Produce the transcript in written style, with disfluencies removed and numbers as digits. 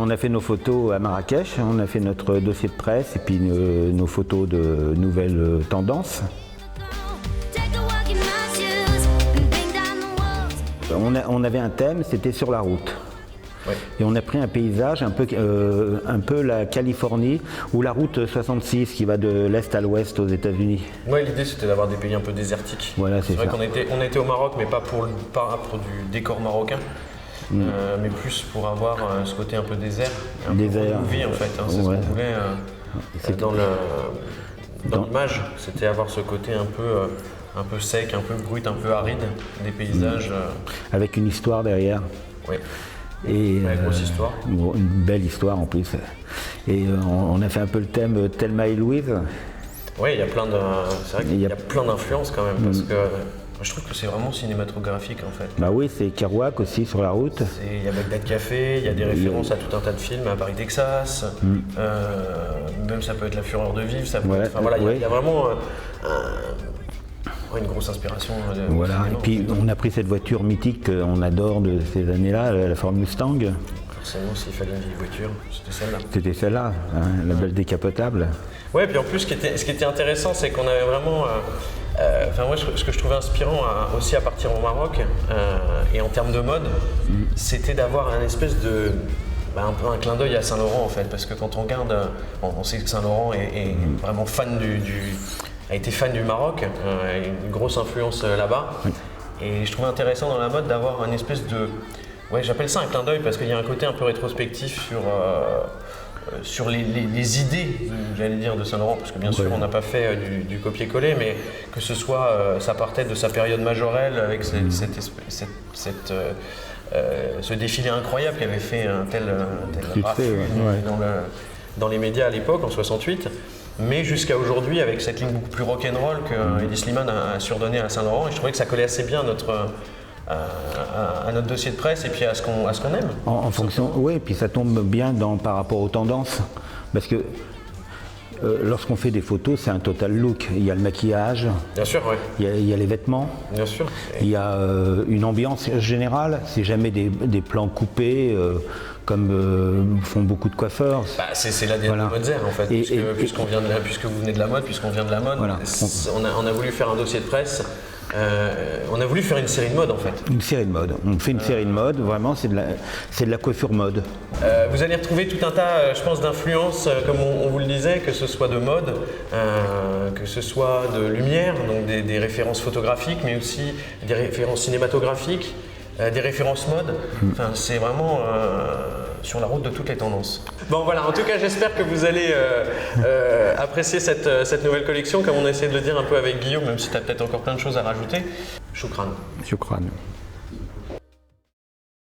on a fait nos photos à Marrakech, on a fait notre dossier de presse et puis nos photos de nouvelles tendances. On avait un thème, c'était sur la route. Ouais. Et on a pris un paysage un peu la Californie ou la route 66 qui va de l'est à l'ouest aux États-Unis. Ouais, l'idée c'était d'avoir des pays un peu désertiques. Voilà, c'est vrai ça. qu'on était au Maroc, mais pas pour du décor marocain, mais plus pour avoir ce côté un peu désert, un peu vie en fait. Hein, c'est ce qu'on voulait dans l'image, c'était avoir ce côté un peu sec, un peu brut, un peu aride, des paysages. Avec une histoire derrière. Oui. Et une grosse histoire. Une belle histoire en plus. Et on a fait un peu le thème Thelma et Louise. Oui, il y a plein c'est vrai qu'il y a plein d'influences quand même, parce que je trouve que c'est vraiment cinématographique en fait. Bah oui, c'est Kerouac aussi sur la route. Il y a Bagdad Café, il y a des références à tout un tas de films, à Paris, Texas, même ça peut être La Fureur de vivre, ça peut être, enfin, voilà, il y a vraiment une grosse inspiration. Voilà, et puis on a pris cette voiture mythique qu'on adore de ces années-là, la Ford Mustang. Forcément, s'il fallait une vieille voiture, c'était celle-là. C'était celle-là, hein, la belle décapotable. Ouais, puis en plus, ce qui était intéressant, c'est qu'on avait vraiment. Moi, ce que je trouvais inspirant aussi à partir au Maroc, et en termes de mode, c'était d'avoir un espèce de. Un peu un clin d'œil à Saint-Laurent en fait, parce que quand on regarde, on sait que Saint-Laurent est vraiment fan a été fan du Maroc, une grosse influence là-bas. Oui. Et je trouvais intéressant dans la mode d'avoir une espèce de. Ouais, j'appelle ça un clin d'œil parce qu'il y a un côté un peu rétrospectif sur les idées, j'allais dire, de Saint-Laurent, parce que bien sûr on n'a pas fait du copier-coller, mais que ce soit, ça partait de sa période majorelle avec ce défilé incroyable qui avait fait un tel raffut dans les médias à l'époque, en 68, mais jusqu'à aujourd'hui avec cette ligne beaucoup plus rock'n'roll que Eddie Slimane a surdonné à Saint-Laurent, et je trouvais que ça collait assez bien à notre dossier de presse et puis à ce qu'on aime. En fonction, oui, et puis ça tombe bien par rapport aux tendances, parce que lorsqu'on fait des photos, c'est un total look. Il y a le maquillage, bien sûr, oui. Il y a les vêtements, bien sûr. Il y a une ambiance générale, c'est jamais des plans coupés comme font beaucoup de coiffeurs. C'est l'ADN de Motzer en fait, puisque vous venez de la mode, puisqu'on vient de la mode, on a voulu faire un dossier de presse. On a voulu faire une série de mode en fait. Une série de mode. On fait une série de mode, vraiment c'est de la coiffure mode. Vous allez retrouver tout un tas, je pense, d'influences, comme on vous le disait, que ce soit de mode, que ce soit de lumière, donc des références photographiques, mais aussi des références cinématographiques, des références mode. Enfin, c'est vraiment sur la route de toutes les tendances. Bon voilà, en tout cas j'espère que vous allez apprécier cette nouvelle collection, comme on a essayé de le dire un peu avec Guillaume, même si tu as peut-être encore plein de choses à rajouter. Choukran. Choukran.